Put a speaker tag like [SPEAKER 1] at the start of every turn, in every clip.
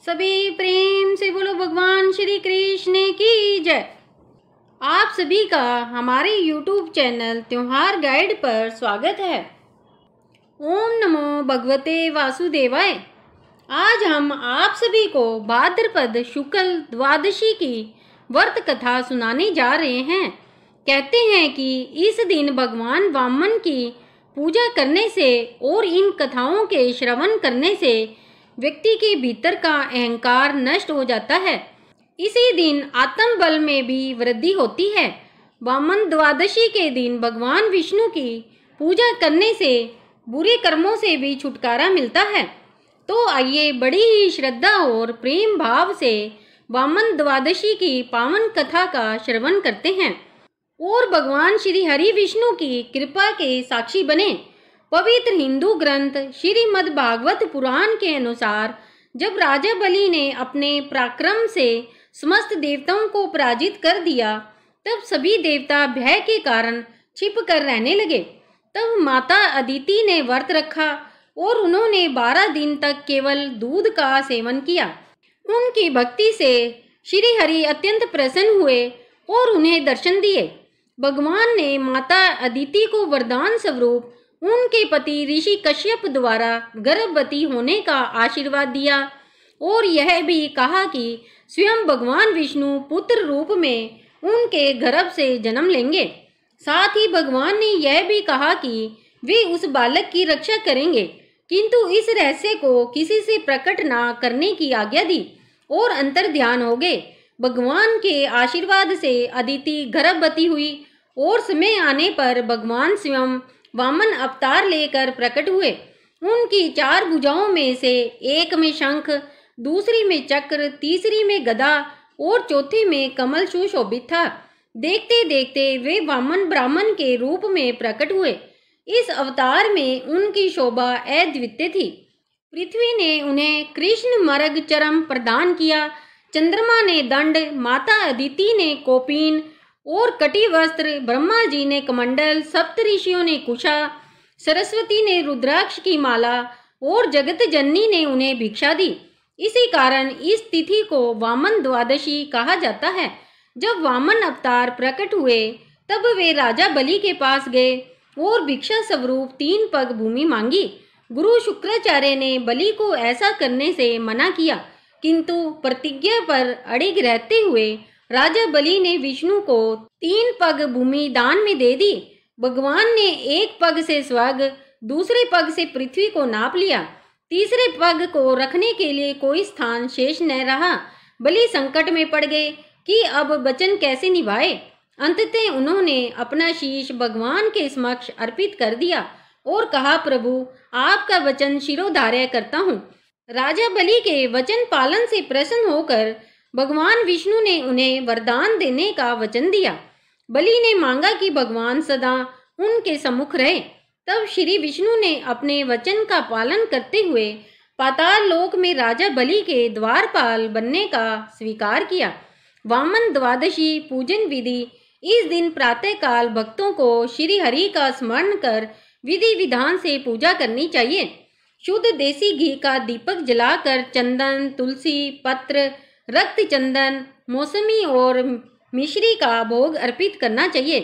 [SPEAKER 1] सभी प्रेम से बोलो भगवान श्री कृष्ण की जय। आप सभी का हमारे YouTube चैनल त्योहार गाइड पर स्वागत है। ओम नमो भगवते वासुदेवाय। आज हम आप सभी को भाद्रपद शुक्ल द्वादशी की व्रत कथा सुनाने जा रहे हैं। कहते हैं कि इस दिन भगवान वामन की पूजा करने से और इन कथाओं के श्रवण करने से व्यक्ति के भीतर का अहंकार नष्ट हो जाता है। इसी दिन आत्म बल में भी वृद्धि होती है। वामन द्वादशी के दिन भगवान विष्णु की पूजा करने से बुरे कर्मों से भी छुटकारा मिलता है। तो आइए बड़ी ही श्रद्धा और प्रेम भाव से वामन द्वादशी की पावन कथा का श्रवण करते हैं और भगवान श्री हरि विष्णु की कृपा के साक्षी बने। पवित्र हिंदू ग्रंथ श्रीमद् भागवत पुराण के अनुसार जब राजा बलि ने अपने पराक्रम से समस्त देवताओं को पराजित कर दिया, तब सभी देवता भय के कारण छिप कर रहने लगे। तब माता अदिति ने व्रत रखा और उन्होंने 12 दिन तक केवल दूध का सेवन किया। उनकी भक्ति से श्री हरि अत्यंत प्रसन्न हुए और उन्हें दर्शन दिए। भगवान ने माता अदिति को वरदान स्वरूप उनके पति ऋषि कश्यप द्वारा गर्भवती होने का आशीर्वाद दिया और यह भी कहा कि स्वयं भगवान विष्णु पुत्र रूप में उनके गर्भ से जन्म लेंगे। साथ ही भगवान ने यह भी कहा कि वे उस बालक की रक्षा करेंगे, किंतु इस रहस्य को किसी से प्रकट ना करने की आज्ञा दी और अंतर ध्यान हो गए। भगवान के आशीर्वाद से अदिति गर्भवती हुई और समय आने पर भगवान स्वयं वामन अवतार लेकर प्रकट हुए। उनकी 4 भुजाओं में से एक में शंख, दूसरी में चक्र, तीसरी में गदा और चौथी में कमल सुशोभित था। देखते देखते वे वामन ब्राह्मण के रूप में प्रकट हुए। इस अवतार में उनकी शोभा अद्वितीय थी। पृथ्वी ने उन्हें कृष्ण मर्ग चरम प्रदान किया। चंद्रमा ने दंड, माता अदिति ने कौपीन और कटी वस्त्र, ब्रह्मा जी ने कमंडल, सप्तऋषियों ने कुशा, सरस्वती ने रुद्राक्ष की माला और जगत जननी ने उन्हें भिक्षा दी। इसी कारण इस तिथि को वामन द्वादशी कहा जाता है। जब वामन अवतार प्रकट हुए तब वे राजा बलि के पास गए और भिक्षा स्वरूप 3 पग भूमि मांगी। गुरु शुक्राचार्य ने बलि को ऐसा करने से मना किया, किंतु प्रतिज्ञा पर अड़िग रहते हुए राजा बलि ने विष्णु को 3 पग भूमि दान में दे दी। भगवान ने एक पग से स्वर्ग, दूसरे पग से पृथ्वी को नाप लिया। तीसरे पग को रखने के लिए कोई स्थान शेष न रहा। बलि संकट में पड़ गए कि अब वचन कैसे निभाए। अंततः उन्होंने अपना शीश भगवान के समक्ष अर्पित कर दिया और कहा, प्रभु आपका वचन शिरोधार्य करता हूँ। राजा बलि के वचन पालन से प्रसन्न होकर भगवान विष्णु ने उन्हें वरदान देने का वचन दिया। बलि ने मांगा कि भगवान सदा उनके सम्मुख रहे। तब श्री विष्णु ने अपने वचन का पालन करते हुए पाताल लोक में राजा बलि के द्वारपाल बनने का स्वीकार किया। वामन द्वादशी पूजन विधि। इस दिन प्रातः काल भक्तों को श्री हरि का स्मरण कर विधि विधान से पूजा करनी चाहिए। शुद्ध देसी घी का दीपक जलाकर चंदन, तुलसी पत्र, रक्त चंदन, मौसमी और मिश्री का भोग अर्पित करना चाहिए।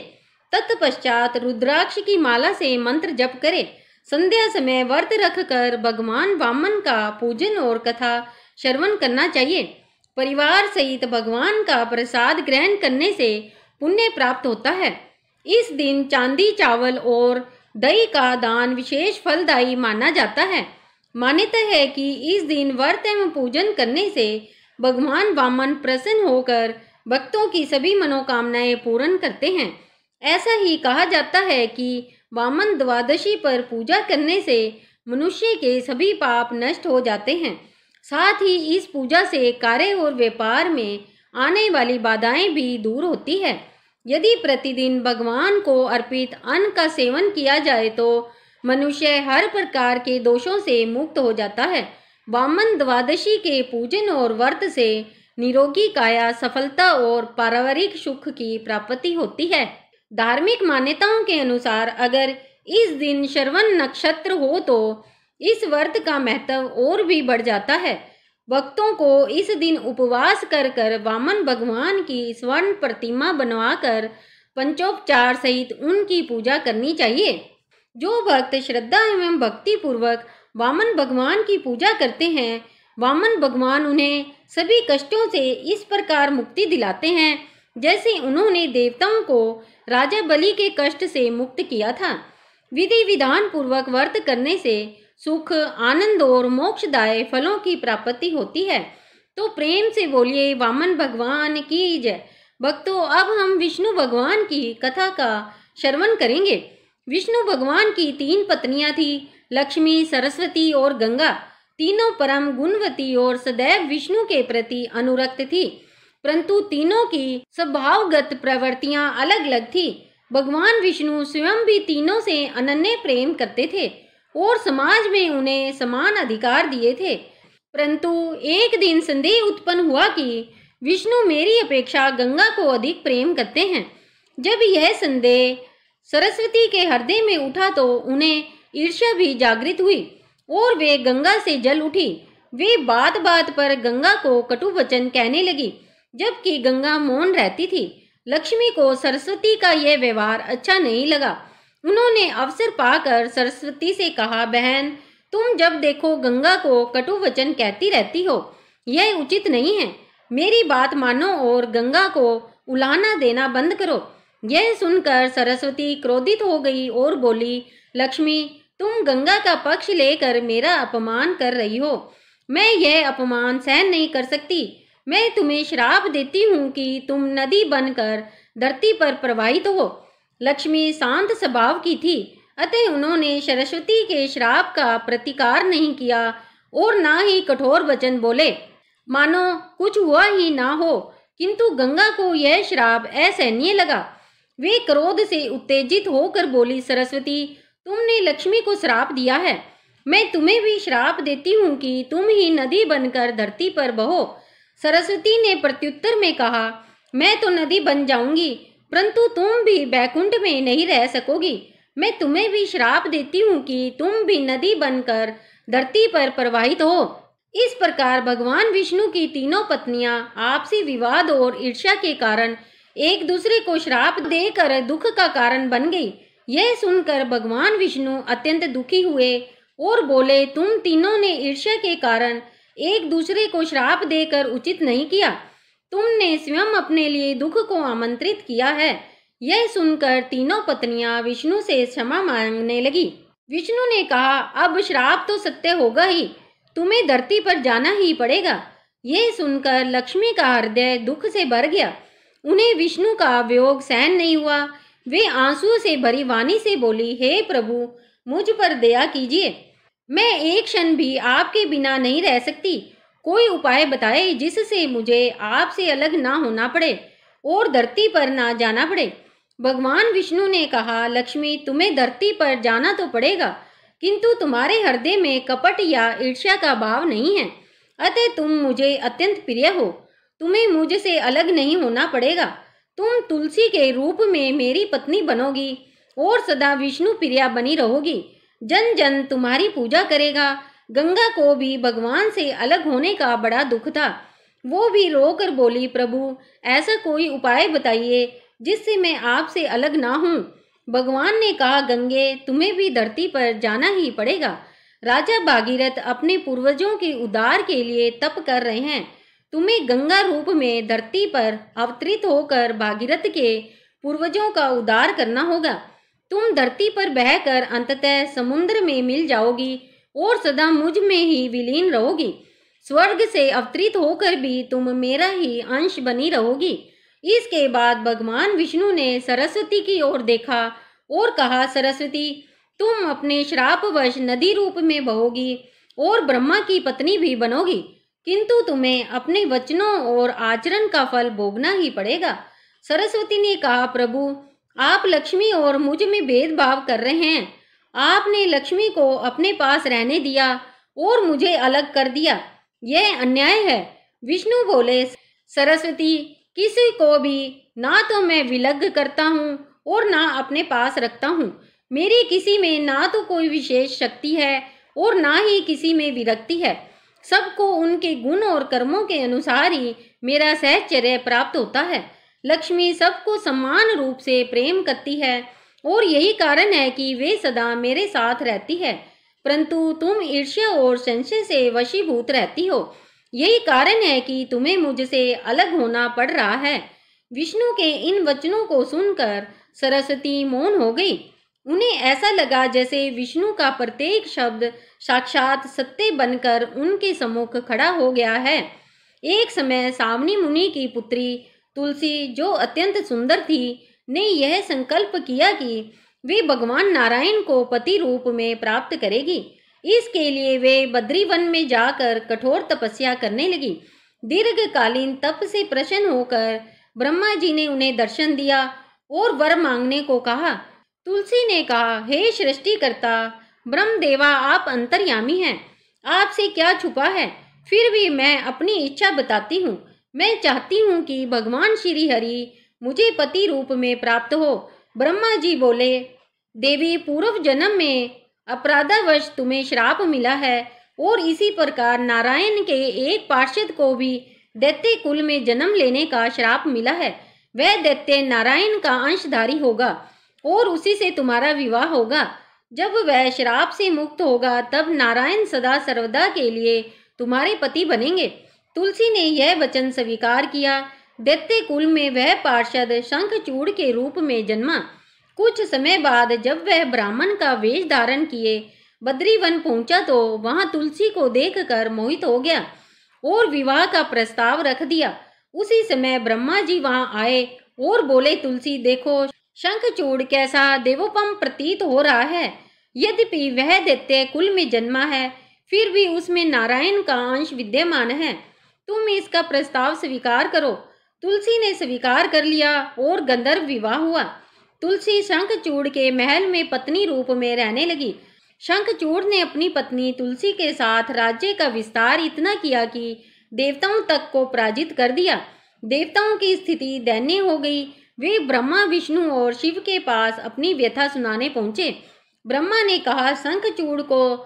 [SPEAKER 1] तत्पश्चात रुद्राक्ष की माला से मंत्र जप करे। संध्या समय व्रत रखकर भगवान वामन का पूजन और कथा श्रवण करना चाहिए। परिवार सहित भगवान का प्रसाद ग्रहण करने से पुण्य प्राप्त होता है। इस दिन चांदी, चावल और दही का दान विशेष फलदायी माना जाता है। मान्यता है कि इस दिन व्रत एवं पूजन करने से भगवान वामन प्रसन्न होकर भक्तों की सभी मनोकामनाएं पूर्ण करते हैं। ऐसा ही कहा जाता है कि वामन द्वादशी पर पूजा करने से मनुष्य के सभी पाप नष्ट हो जाते हैं। साथ ही इस पूजा से कार्य और व्यापार में आने वाली बाधाएं भी दूर होती है। यदि प्रतिदिन भगवान को अर्पित अन्न का सेवन किया जाए तो मनुष्य हर प्रकार के दोषों से मुक्त हो जाता है। वामन द्वादशी के पूजन और व्रत से निरोगी काया, सफलता और पारिवारिक सुख की प्राप्ति होती है। धार्मिक मान्यताओं के अनुसार अगर इस दिन श्रवण नक्षत्र हो तो इस व्रत का महत्व और भी बढ़ जाता है। भक्तों को इस दिन उपवास कर कर वामन भगवान की स्वर्ण प्रतिमा बनवाकर पंचोपचार सहित उनकी पूजा करनी चाहिए। जो भक्त श्रद्धा एवं भक्ति पूर्वक वामन भगवान की पूजा करते हैं, वामन भगवान उन्हें सभी कष्टों से इस प्रकार मुक्ति दिलाते हैं जैसे उन्होंने देवताओं को राजा बलि के कष्ट से मुक्त किया था। विधि विधान पूर्वक व्रत करने से सुख, आनंद और मोक्षदायी फलों की प्राप्ति होती है। तो प्रेम से बोलिए वामन भगवान की जय। भक्तों, अब हम विष्णु भगवान की कथा का श्रवण करेंगे। विष्णु भगवान की 3 पत्नियां थी, लक्ष्मी, सरस्वती और गंगा। तीनों परम गुणवती और सदैव विष्णु के प्रति अनुरक्त थी, परंतु तीनों की स्वभावगत प्रवृत्तियां अलग अलग थी। भगवान विष्णु स्वयं भी तीनों से अनन्य प्रेम करते थे और समाज में उन्हें समान अधिकार दिए थे। परंतु एक दिन संदेह उत्पन्न हुआ कि विष्णु मेरी अपेक्षा गंगा को अधिक प्रेम करते हैं। जब यह संदेह सरस्वती के हृदय में उठा तो उन्हें ईर्ष्या भी जागृत हुई और वे गंगा से जल उठी। वे बात बात पर गंगा को कटु वचन कहने लगी, जबकि गंगा मौन रहती थी। लक्ष्मी को सरस्वती का यह व्यवहार अच्छा नहीं लगा। उन्होंने अवसर पाकर सरस्वती से कहा, बहन, तुम जब देखो गंगा को कटु वचन कहती रहती हो, यह उचित नहीं है। मेरी बात मानो और गंगा को उलाहना देना बंद करो। यह सुनकर सरस्वती क्रोधित हो गई और बोली, लक्ष्मी, तुम गंगा का पक्ष लेकर मेरा अपमान कर रही हो। मैं यह अपमान सहन नहीं कर सकती। मैं तुम्हें श्राप देती हूँ कि तुम नदी बनकर धरती पर प्रवाहित हो। लक्ष्मी शांत स्वभाव की थी, अतः उन्होंने सरस्वती के श्राप का प्रतिकार नहीं किया और ना ही कठोर वचन बोले, मानो कुछ हुआ ही ना हो। किंतु गंगा को यह श्राप असहनीय लगा। वे क्रोध से उत्तेजित होकर बोली, सरस्वती, तुमने लक्ष्मी को श्राप दिया है, मैं तुम्हें भी श्राप देती हूँ कि तुम ही नदी बनकर धरती पर बहो। सरस्वती ने प्रत्युत्तर में कहा, मैं तो नदी बन जाऊंगी, परंतु तुम भी बैकुंठ में नहीं रह सकोगी। मैं तुम्हें भी श्राप देती हूँ कि तुम भी नदी बनकर धरती पर प्रवाहित हो। इस प्रकार भगवान विष्णु की तीनों पत्नियां आपसी विवाद और ईर्ष्या के कारण एक दूसरे को श्राप देकर दुख का कारण बन गई। यह सुनकर भगवान विष्णु अत्यंत दुखी हुए और बोले, तुम तीनों ने ईर्ष्या के कारण एक दूसरे को श्राप देकर उचित नहीं किया। तुमने स्वयं अपने लिए दुख को आमंत्रित किया है। यह सुनकर तीनों पत्नियां विष्णु से क्षमा मांगने लगी। विष्णु ने कहा, अब श्राप तो सत्य होगा ही, तुम्हें धरती पर जाना ही पड़ेगा। यह सुनकर लक्ष्मी का हृदय दुख से भर गया। उन्हें विष्णु का वियोग सहन नहीं हुआ। वे आंसुओं से भरी वाणी से बोली, हे प्रभु, मुझ पर दया कीजिए। मैं एक क्षण भी आपके बिना नहीं रह सकती। कोई उपाय बताए जिससे मुझे आपसे अलग ना होना पड़े और धरती पर ना जाना पड़े। भगवान विष्णु ने कहा, लक्ष्मी, तुम्हें धरती पर जाना तो पड़ेगा, किंतु तुम्हारे हृदय में कपट या ईर्ष्या का भाव नहीं है, अतः तुम मुझे अत्यंत प्रिय हो। तुम्हें मुझसे अलग नहीं होना पड़ेगा। तुम तुलसी के रूप में मेरी पत्नी बनोगी और सदा विष्णु प्रिया बनी रहोगी। जन जन तुम्हारी पूजा करेगा। गंगा को भी भगवान से अलग होने का बड़ा दुख था। वो भी रोकर बोली, प्रभु, ऐसा कोई उपाय बताइए जिससे मैं आपसे अलग ना हूँ। भगवान ने कहा, गंगे, तुम्हें भी धरती पर जाना ही पड़ेगा। राजा भागीरथ अपने पूर्वजों के उद्धार के लिए तप कर रहे हैं। तुम्हें गंगा रूप में धरती पर अवतरित होकर भागीरथ के पूर्वजों का उद्धार करना होगा। तुम धरती पर बहकर अंततः समुद्र में मिल जाओगी और सदा मुझ में ही विलीन रहोगी। स्वर्ग से अवतरित होकर भी तुम मेरा ही अंश बनी रहोगी। इसके बाद भगवान विष्णु ने सरस्वती की ओर देखा और कहा, सरस्वती, तुम अपने श्रापवश नदी रूप में बहोगी और ब्रह्मा की पत्नी भी बनोगी, किंतु तुम्हें अपने वचनों और आचरण का फल भोगना ही पड़ेगा। सरस्वती ने कहा, प्रभु, आप लक्ष्मी और मुझ में भेदभाव कर रहे हैं। आपने लक्ष्मी को अपने पास रहने दिया और मुझे अलग कर दिया, यह अन्याय है। विष्णु बोले, सरस्वती, किसी को भी ना तो मैं विलग करता हूँ और ना अपने पास रखता हूँ। मेरी किसी में ना तो कोई विशेष शक्ति है और ना ही किसी में विरक्ति है। सबको उनके गुण और कर्मों के अनुसार ही मेरा सहचर्य प्राप्त होता है। लक्ष्मी सबको समान रूप से प्रेम करती है और यही कारण है कि वे सदा मेरे साथ रहती है, परंतु तुम ईर्ष्या और संशय से वशीभूत रहती हो। यही कारण है कि तुम्हें मुझसे अलग होना पड़ रहा है। विष्णु के इन वचनों को सुनकर सरस्वती मौन हो गई। उन्हें ऐसा लगा जैसे विष्णु का प्रत्येक शब्द साक्षात सत्य बनकर उनके सम्मुख खड़ा हो गया है। एक समय सावनी मुनि की पुत्री तुलसी, जो अत्यंत सुंदर थी, ने यह संकल्प किया कि वे भगवान नारायण को पति रूप में प्राप्त करेगी। इसके लिए वे बद्रीवन में जाकर कठोर तपस्या करने लगी। दीर्घकालीन तप से प्रसन्न होकर ब्रह्मा जी ने उन्हें दर्शन दिया और वर मांगने को कहा। तुलसी ने कहा, हे सृष्टिकर्ता ब्रह्मदेवा, आप अंतर्यामी हैं, आपसे क्या छुपा है? फिर भी मैं अपनी इच्छा बताती हूँ। मैं चाहती हूँ कि भगवान श्री हरि मुझे पति रूप में प्राप्त हो। ब्रह्मा जी बोले, देवी, पूर्व जन्म में अपराधवश तुम्हें श्राप मिला है और इसी प्रकार नारायण के एक पार्षद को भी दैत्य कुल में जन्म लेने का श्राप मिला है। वह दैत्य नारायण का अंशधारी होगा और उसी से तुम्हारा विवाह होगा। जब वह श्राप से मुक्त होगा तब नारायण सदा सर्वदा के लिए तुम्हारे पति बनेंगे। तुलसी ने यह वचन स्वीकार किया। दैत्य कुल में वह पार्षद शंखचूड़ के रूप में जन्मा। कुछ समय बाद जब वह ब्राह्मण का वेश धारण किए बद्रीवन पहुंचा तो वहां तुलसी को देखकर मोहित हो गया और विवाह का प्रस्ताव रख दिया। उसी समय ब्रह्मा जी वहां आए और बोले, तुलसी देखो, शंखचूड़ कैसा देवोपम प्रतीत हो रहा है। यद्यपि वह दैत्य कुल में जन्मा है, फिर भी उसमें नारायण का अंश विद्यमान है। तुम इसका प्रस्ताव स्वीकार करो। तुलसी ने स्वीकार कर लिया और गंधर्व विवाह हुआ। तुलसी शंखचूड़ के महल में पत्नी रूप में रहने लगी। शंखचूड़ ने अपनी पत्नी तुलसी के साथ राज्य का विस्तार इतना किया कि देवताओं तक को पराजित कर दिया। देवताओं की स्थिति दयनीय हो गई। वे ब्रह्मा, विष्णु और शिव के पास अपनी व्यथा सुनाने पहुंचे। ब्रह्मा ने कहा, शंखचूड़ को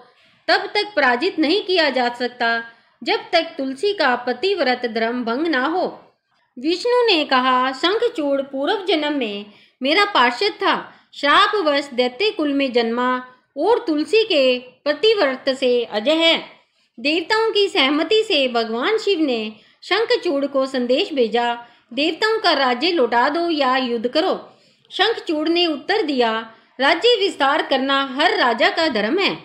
[SPEAKER 1] तब तक पराजित नहीं किया जा सकता जब तक तुलसी का पतिव्रत धर्म भंग ना हो। विष्णु ने कहा, शंखचूड़ पूर्व जन्म में मेरा पार्षद था, श्रापवश दैत्य कुल में जन्मा और तुलसी के पतिव्रत से अजय है। देवताओं की सहमति से भगवान शिव ने शंखचूड़ को संदेश भेजा, देवताओं का राज्य लौटा दो या युद्ध करो। शंखचूड़ ने उत्तर दिया, राज्य विस्तार करना हर राजा का धर्म है।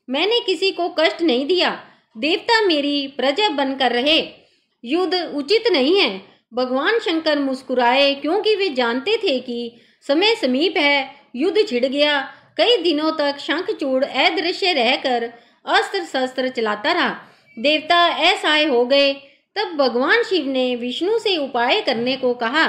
[SPEAKER 1] मैंने किसी को कष्ट नहीं दिया। देवता मेरी प्रजा बनकर रहे। युद्ध उचित नहीं है। भगवान शंकर मुस्कुराए, क्योंकि वे जानते थे कि समय समीप है। युद्ध छिड़ गया। कई दिनों तक शंखचूड़ अदृश्य रहकर अस्त्र शस्त्र चलाता रहा। देवता असहाय हो गए। तब भगवान शिव ने विष्णु से उपाय करने को कहा।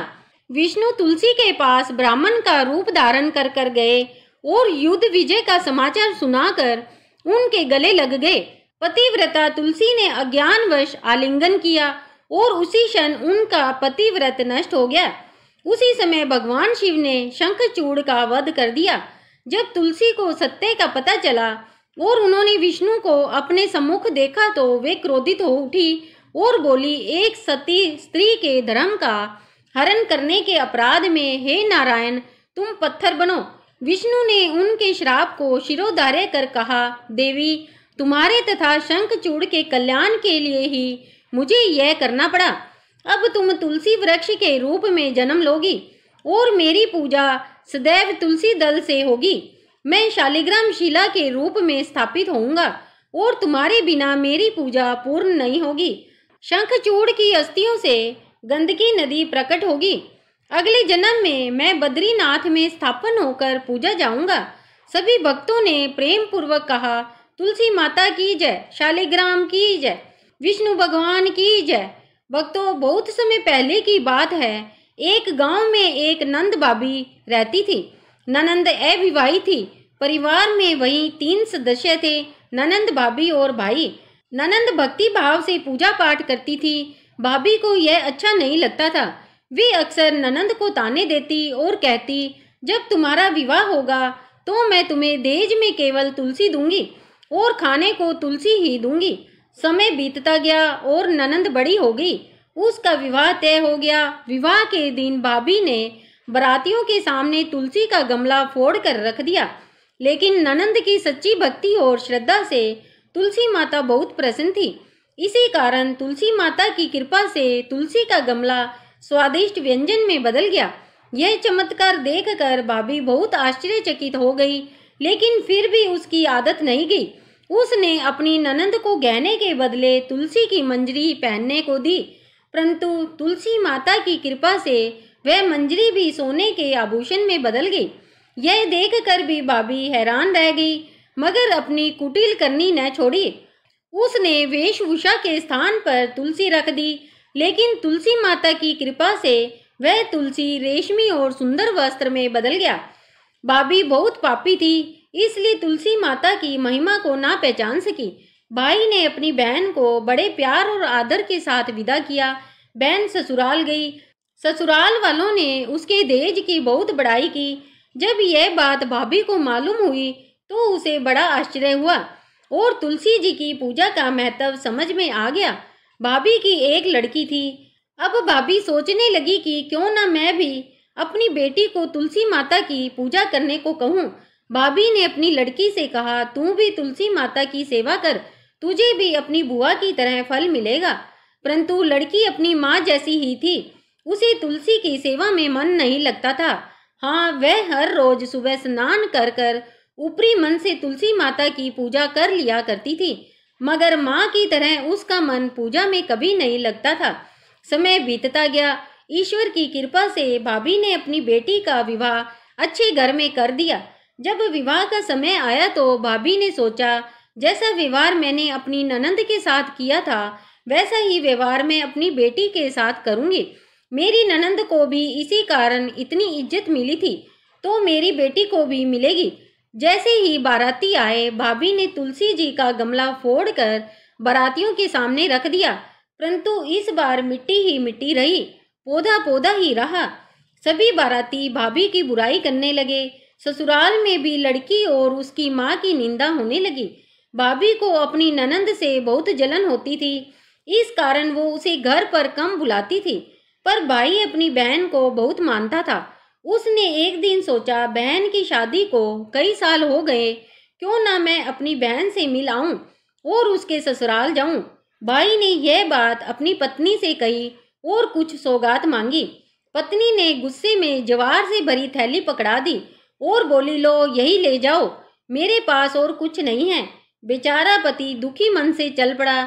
[SPEAKER 1] विष्णु तुलसी के पास ब्राह्मण का रूप धारण कर कर गए और युद्ध विजय का समाचार सुनाकर उनके गले लग गए। पतिव्रता तुलसी ने अज्ञानवश आलिंगन किया और उसी क्षण उनका पतिव्रत नष्ट हो गया। उसी समय भगवान शिव ने शंखचूड़ का वध कर दिया। जब तुलसी को सत्य का पता चला और उन्होंने विष्णु को अपने सम्मुख देखा तो वे क्रोधित हो उठी और बोली, एक सती स्त्री के धर्म का हरण करने के अपराध में हे नारायण, तुम पत्थर बनो। विष्णु ने उनके श्राप को शिरोधार्य कर कहा, देवी, तुम्हारे तथा शंखचूड़ के कल्याण के लिए ही मुझे यह करना पड़ा। अब तुम तुलसी वृक्ष के रूप में जन्म लोगी और मेरी पूजा सदैव तुलसी दल से होगी। मैं शालिग्राम शिला के रूप में स्थापित होऊंगा और तुम्हारे बिना मेरी पूजा पूर्ण नहीं होगी। शंखचूड़ की अस्थियों से गंदकी नदी प्रकट होगी। अगले जन्म में मैं बद्रीनाथ में स्थापन होकर पूजा जाऊंगा। सभी भक्तों ने प्रेम पूर्वक कहा, तुलसी माता की जय, शालिग्राम की जय, विष्णु भगवान की जय। भक्तों, बहुत समय पहले की बात है। एक गांव में एक नंद भाभी रहती थी। ननंद अविवाहित थी। परिवार में वही 3 सदस्य थे, ननंद, भाभी और भाई। ननंद भक्ति भाव से पूजा पाठ करती थी। भाभी को यह अच्छा नहीं लगता था। वे अक्सर ननंद को ताने देती और कहती, जब तुम्हारा विवाह होगा तो मैं तुम्हें दहेज में केवल तुलसी दूंगी और खाने को तुलसी ही दूंगी। समय बीतता गया और ननंद बड़ी हो गई। उसका विवाह तय हो गया। विवाह के दिन भाभी ने बारातियों के सामने तुलसी का गमला फोड़ कर रख दिया। लेकिन ननंद की सच्ची भक्ति और श्रद्धा से तुलसी माता बहुत प्रसन्न थी। इसी कारण तुलसी माता की कृपा से तुलसी का गमला स्वादिष्ट व्यंजन में बदल गया। यह चमत्कार देखकर भाभी बहुत आश्चर्यचकित हो गई, लेकिन फिर भी उसकी आदत नहीं गई। उसने अपनी ननंद को गहने के बदले तुलसी की मंजरी पहनने को दी, परंतु तुलसी माता की कृपा से वह मंजरी भी सोने के आभूषण में बदल गई। यह देखकर भी भाभी हैरान रह गई, मगर अपनी कुटिल करनी न छोड़ी। उसने वेशभूषा के स्थान पर तुलसी रख दी, लेकिन तुलसी माता की कृपा से वह तुलसी रेशमी और सुंदर वस्त्र में बदल गया। भाभी बहुत पापी थी, इसलिए तुलसी माता की महिमा को ना पहचान सकी। भाई ने अपनी बहन को बड़े प्यार और आदर के साथ विदा किया। बहन ससुराल गई। ससुराल वालों ने उसके दहेज की बहुत बड़ाई की। जब यह बात भाभी को मालूम हुई तो उसे बड़ा आश्चर्य हुआ और तुलसी जी की पूजा का महत्व समझ में आ गया। भाभी की एक लड़की थी। अब भाभी सोचने लगी कि क्यों ना मैं भी अपनी बेटी को तुलसी माता की पूजा करने को कहूँ। भाभी ने अपनी लड़की से कहा, तू भी तुलसी माता की सेवा कर, तुझे भी अपनी बुआ की तरह फल मिलेगा। परंतु लड़की अपनी माँ जैसी ही थी। उसे तुलसी की सेवा में मन नहीं लगता था। हाँ, वह हर रोज सुबह स्नान कर कर ऊपरी मन से तुलसी माता की पूजा कर लिया करती थी, मगर माँ की तरह उसका मन पूजा में कभी नहीं लगता था। समय बीतता गया। ईश्वर की कृपा से भाभी ने अपनी बेटी का विवाह अच्छे घर में कर दिया। जब विवाह का समय आया तो भाभी ने सोचा, जैसा व्यवहार मैंने अपनी ननंद के साथ किया था वैसा ही व्यवहार मैं अपनी बेटी के साथ करूंगी। मेरी ननंद को भी इसी कारण इतनी इज्जत मिली थी तो मेरी बेटी को भी मिलेगी। जैसे ही बाराती आए, भाभी ने तुलसी जी का गमला फोड़कर बारातियों के सामने रख दिया, परंतु इस बार मिट्टी ही मिट्टी रही, पौधा पौधा ही रहा। सभी बाराती भाभी की बुराई करने लगे। ससुराल में भी लड़की और उसकी माँ की निंदा होने लगी। भाभी को अपनी ननंद से बहुत जलन होती थी, इस कारण वो उसे घर पर कम बुलाती थी। पर भाई अपनी बहन को बहुत मानता था। उसने एक दिन सोचा, बहन की शादी को कई साल हो गए, क्यों ना मैं अपनी बहन से मिल आऊं और उसके ससुराल जाऊं। भाई ने यह बात अपनी पत्नी से कही और कुछ सौगात मांगी। पत्नी ने गुस्से में ज्वार से भरी थैली पकड़ा दी और बोली, लो यही ले जाओ, मेरे पास और कुछ नहीं है। बेचारा पति दुखी मन से चल पड़ा।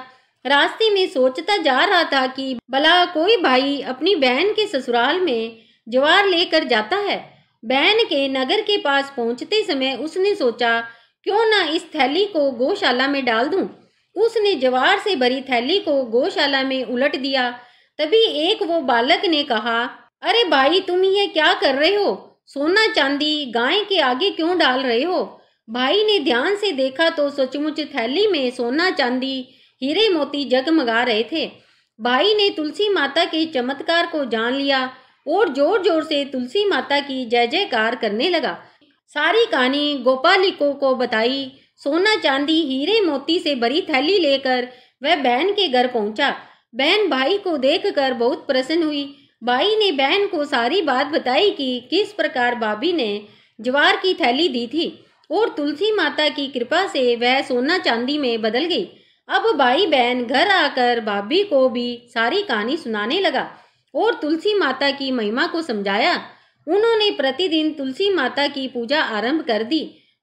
[SPEAKER 1] रास्ते में सोचता जा रहा था कि भला कोई भाई अपनी बहन के ससुराल में ज्वार लेकर जाता है। बहन के नगर के पास पहुंचते समय उसने सोचा, क्यों ना इस थैली को गौशाला में डाल दूं। उसने ज्वार से भरी थैली को गौशाला में उलट दिया। तभी एक वो बालक ने कहा, अरे भाई, तुम ये क्या कर रहे हो? सोना चांदी गाय के आगे क्यों डाल रहे हो? भाई ने ध्यान से देखा तो सचमुच थैली में सोना चांदी हीरे मोती जगमगा रहे थे। भाई ने तुलसी माता के चमत्कार को जान लिया और जोर जोर से तुलसी माता की जय जयकार करने लगा। सारी कहानी गोपालिकों को बताई। सोना चांदी हीरे मोती से भरी थैली लेकर वह बहन के घर पहुंचा। बहन भाई को देखकर बहुत प्रसन्न हुई। भाई ने बहन को सारी बात बताई कि किस प्रकार भाभी ने ज्वार की थैली दी थी और तुलसी माता की कृपा से वह सोना चांदी में बदल गई। अब भाई बहन घर आकर भाभी को भी सारी कहानी सुनाने लगा और तुलसी माता की महिमा को समझाया। उन्होंने प्रतिदिन तुलसी माता की पूजा आरंभ कर दी।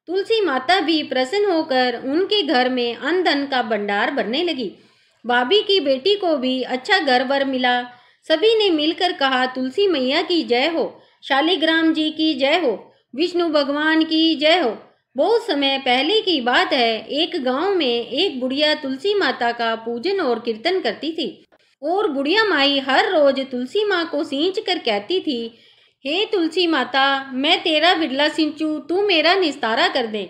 [SPEAKER 1] तुलसी माता भी प्रसन्न होकर उनके घर में अन्न धन का भंडार भरने लगी। भाभी की बेटी को भी अच्छा घर वर मिला। सभी ने मिलकर कहा, तुलसी मैया की जय हो, शालिग्राम जी की जय हो, विष्णु भगवान की जय हो। बहुत समय पहले की बात है, एक गांव में एक बुढ़िया तुलसी माता का पूजन और कीर्तन करती थी और बुढ़िया माई हर रोज तुलसी माँ को सींच कर कहती थी, हे तुलसी माता, मैं तेरा बिरला सिंचू, तू मेरा निस्तारा कर दे।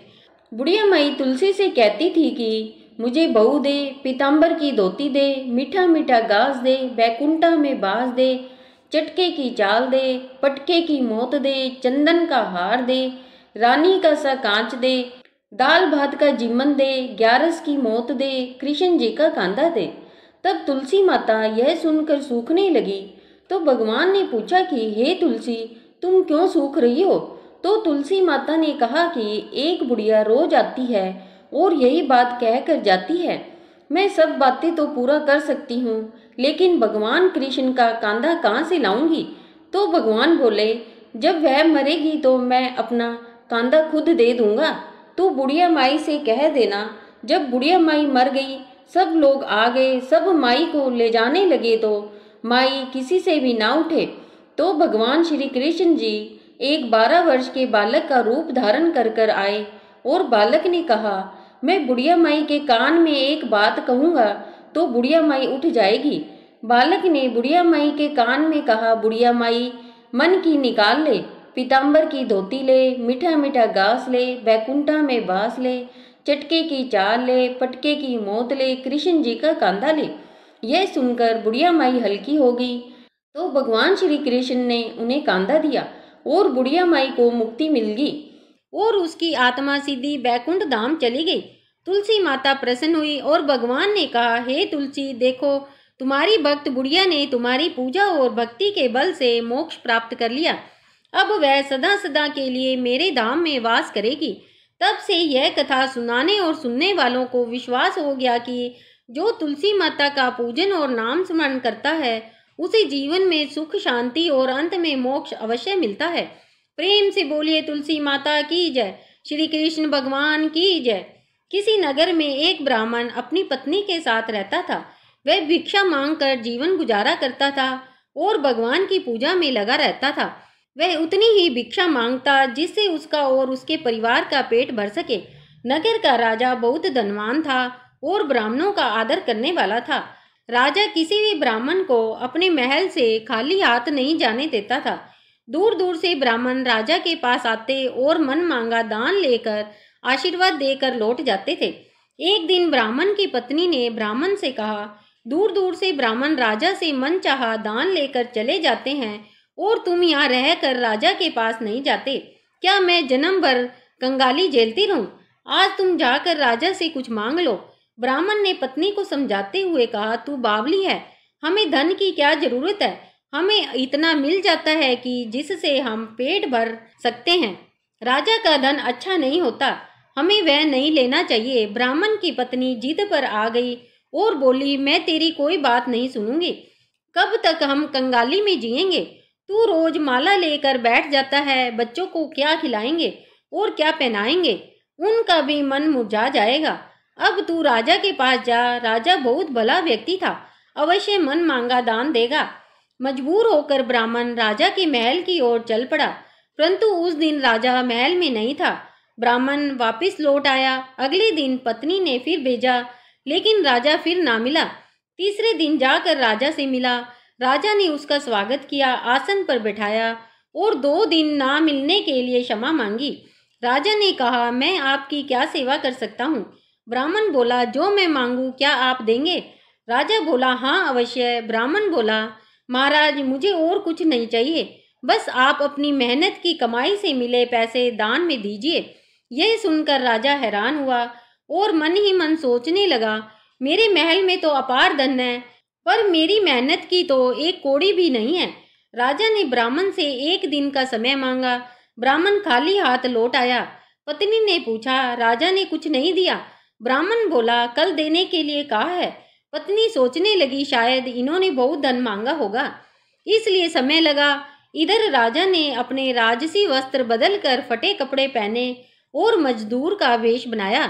[SPEAKER 1] बुढ़िया माई तुलसी से कहती थी कि मुझे बहू दे, पीताम्बर की धोती दे, मीठा मीठा घास दे, बैकुंठा में बास दे, चटके की चाल दे, पटके की मोत दे, चंदन का हार दे, रानी का सा कांच दे, दाल भात का जीवन दे, 11 की मौत दे, कृष्ण जी का कांधा दे। तब तुलसी माता यह सुनकर सूखने लगी। तो भगवान ने पूछा कि हे तुलसी, तुम क्यों सूख रही हो? तो तुलसी माता ने कहा कि एक बुढ़िया रोज आती है और यही बात कहकर जाती है। मैं सब बातें तो पूरा कर सकती हूँ, लेकिन भगवान कृष्ण का कांधा कहाँ से लाऊंगी? तो भगवान बोले, जब वह मरेगी तो मैं अपना कांधा खुद दे दूंगा। तू बुढ़िया माई से कह देना। जब बुढ़िया माई मर गई, सब लोग आ गए, सब माई को ले जाने लगे तो माई किसी से भी ना उठे। तो भगवान श्री कृष्ण जी एक 12 वर्ष के बालक का रूप धारण कर कर आए और बालक ने कहा, मैं बुढ़िया माई के कान में एक बात कहूँगा तो बुढ़िया माई उठ जाएगी। बालक ने बुढ़िया माई के कान में कहा, बुढ़िया माई मन की निकाल ले, पीताम्बर की धोती ले, मीठा मीठा घास ले, बैकुंठा में बास ले, चटके की चाल ले, पटके की मौत ले, कृष्ण जी का कांधा ले। यह सुनकर बुढ़िया माई हल्की हो गई। तो भगवान श्री कृष्ण ने उन्हें कांधा दिया और बुढ़िया माई को मुक्ति मिल गई और उसकी आत्मा सीधी बैकुंठ धाम चली गई। तुलसी माता प्रसन्न हुई और भगवान ने कहा, हे तुलसी, देखो तुम्हारी भक्त बुढ़िया ने तुम्हारी पूजा और भक्ति के बल से मोक्ष प्राप्त कर लिया। अब वह सदा सदा के लिए मेरे धाम में वास करेगी। तब से यह कथा सुनाने और सुनने वालों को विश्वास हो गया कि जो तुलसी माता का पूजन और नाम स्मरण करता है उसे जीवन में सुख, शांति और अंत में मोक्ष अवश्य मिलता है। प्रेम से बोलिए तुलसी माता की जय, श्री कृष्ण भगवान की जय। किसी नगर में एक ब्राह्मण अपनी पत्नी के साथ रहता था। वह भिक्षा मांगकर जीवन गुजारा करता था और भगवान की पूजा में लगा रहता था। वह उतनी ही भिक्षा मांगता जिससे उसका और उसके परिवार का पेट भर सके। नगर का राजा बहुत धनवान था और ब्राह्मणों का आदर करने वाला था। राजा किसी भी ब्राह्मण को अपने महल से खाली हाथ नहीं जाने देता था। दूर दूर से ब्राह्मण राजा के पास आते और मन मांगा दान लेकर आशीर्वाद देकर लौट जाते थे। एक दिन ब्राह्मण की पत्नी ने ब्राह्मण से कहा, दूर दूर से ब्राह्मण राजा से मनचाहा दान लेकर चले जाते हैं और तुम यहाँ रहकर राजा के पास नहीं जाते। क्या मैं जन्म भर कंगाली झेलती रहूं? आज तुम जाकर राजा से कुछ मांग लो। ब्राह्मण ने पत्नी को समझाते हुए कहा, तू बावली है, हमें धन की क्या जरूरत है? हमें इतना मिल जाता है कि जिससे हम पेट भर सकते हैं। राजा का धन अच्छा नहीं होता, हमें वह नहीं लेना चाहिए। ब्राह्मण की पत्नी जिद पर आ गई और बोली, मैं तेरी कोई बात नहीं सुनूंगी। कब तक हम कंगाली में जिएंगे? तू रोज माला लेकर बैठ जाता है, बच्चों को क्या खिलाएंगे और क्या पहनाएंगे? उनका भी मन मुरझा जाएगा। अब तू राजा के पास जा, राजा बहुत भला व्यक्ति था, अवश्य मन मांगा दान देगा। मजबूर होकर ब्राह्मण राजा के महल की ओर चल पड़ा, परंतु उस दिन राजा महल में नहीं था। ब्राह्मण वापस लौट आया। अगले दिन पत्नी ने फिर भेजा, लेकिन राजा फिर ना मिला। तीसरे दिन जाकर राजा से मिला। राजा ने उसका स्वागत किया, आसन पर बैठाया और 2 दिन ना मिलने के लिए क्षमा मांगी। राजा ने कहा, मैं आपकी क्या सेवा कर सकता हूँ? ब्राह्मण बोला, जो मैं मांगू क्या आप देंगे? राजा बोला, हाँ अवश्य। ब्राह्मण बोला, महाराज, मुझे और कुछ नहीं चाहिए, बस आप अपनी मेहनत की कमाई से मिले पैसे दान में दीजिए। यह सुनकर राजा हैरान हुआ और मन ही मन सोचने लगा, मेरे महल में तो अपार धन है, पर मेरी मेहनत की तो एक कौड़ी भी नहीं है। राजा ने ब्राह्मण से 1 दिन का समय मांगा। ब्राह्मण खाली हाथ लौट आया। पत्नी ने पूछा, राजा ने कुछ नहीं दिया? ब्राह्मण बोला, कल देने के लिए कहा है। पत्नी सोचने लगी, शायद इन्होंने बहुत धन मांगा होगा, इसलिए समय लगा। इधर राजा ने अपने राजसी वस्त्र बदलकर फटे कपड़े पहने और मजदूर का वेश बनाया।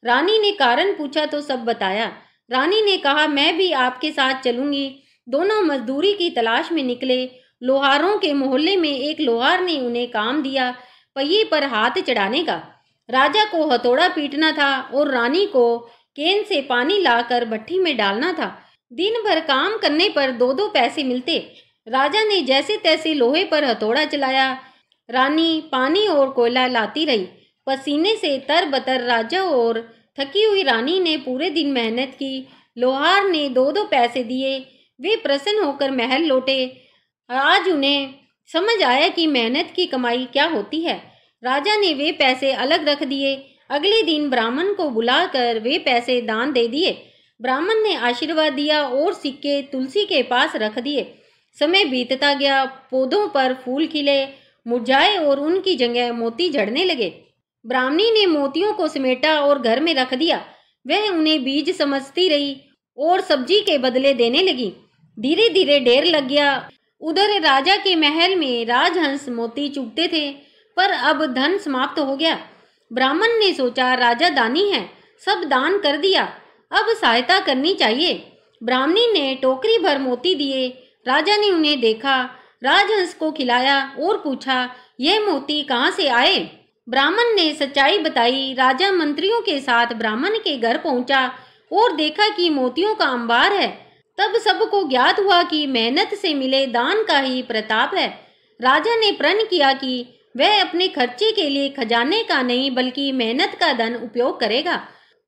[SPEAKER 1] रानी ने कारण पूछा तो सब बताया। रानी ने कहा, मैं भी आपके साथ चलूंगी। दोनों मजदूरी की तलाश में निकले। लोहारों के मोहल्ले में एक लोहार ने उन्हें काम दिया, पहिए पर हाथ चढ़ाने का। राजा को हथौड़ा पीटना था और रानी को केन से पानी लाकर भट्टी में डालना था। दिन भर काम करने पर 2-2 पैसे मिलते। राजा ने जैसे तैसे लोहे पर हथौड़ा चलाया। रानी पानी और कोयला लाती रही। पसीने से तरबतर राजा और थकी हुई रानी ने पूरे दिन मेहनत की। लोहार ने 2-2 पैसे दिए। वे प्रसन्न होकर महल लौटे। आज उन्हें समझ आया कि मेहनत की कमाई क्या होती है। राजा ने वे पैसे अलग रख दिए। अगले दिन ब्राह्मण को बुलाकर वे पैसे दान दे दिए। ब्राह्मण ने आशीर्वाद दिया और सिक्के तुलसी के पास रख दिए। समय बीतता गया, पौधों पर फूल खिले, मुरझाए और उनकी जगह मोती झड़ने लगे। ब्राह्मणी ने मोतियों को समेटा और घर में रख दिया। वह उन्हें बीज समझती रही और सब्जी के बदले देने लगी। धीरे धीरे ढेर लग गया। उधर राजा के महल में राजहंस मोती चुगते थे, पर अब धन समाप्त हो गया। ब्राह्मण ने सोचा, राजा दानी है, सब दान कर दिया, अब सहायता करनी चाहिए। ब्राह्मणी ने टोकरी भर मोती दिए। राजा ने उन्हें देखा, राजहंस को खिलाया और पूछा, यह मोती कहाँ से आए? ब्राह्मण ने सच्चाई बताई। राजा मंत्रियों के साथ ब्राह्मण के घर पहुंचा और देखा कि मोतियों का अंबार है। तब सबको ज्ञात हुआ कि मेहनत से मिले दान का ही प्रताप है। राजा ने प्रण किया कि वह अपने खर्चे के लिए खजाने का नहीं बल्कि मेहनत का धन उपयोग करेगा।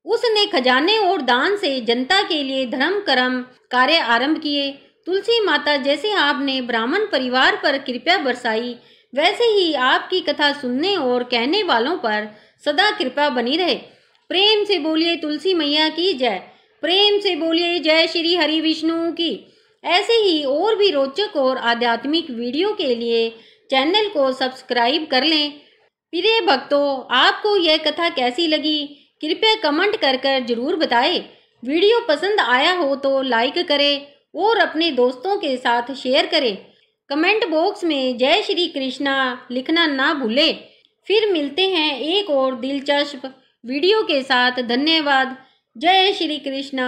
[SPEAKER 1] उसने खजाने और दान से जनता के लिए धर्म कर्म कार्य आरंभ किए। तुलसी माता, जैसे आपने ब्राह्मण परिवार पर कृपा बरसाई, वैसे ही आपकी कथा सुनने और कहने वालों पर सदा कृपा बनी रहे। प्रेम से बोलिए तुलसी मैया की जय। प्रेम से बोलिए जय श्री हरि विष्णु की। ऐसे ही और भी रोचक और आध्यात्मिक वीडियो के लिए चैनल को सब्सक्राइब कर लें। प्रिय भक्तों, आपको यह कथा कैसी लगी कृपया कमेंट कर जरूर बताएं। वीडियो पसंद आया हो तो लाइक करें और अपने दोस्तों के साथ शेयर करें। कमेंट बॉक्स में जय श्री कृष्णा लिखना ना भूलें। फिर मिलते हैं एक और दिलचस्प वीडियो के साथ। धन्यवाद। जय श्री कृष्णा।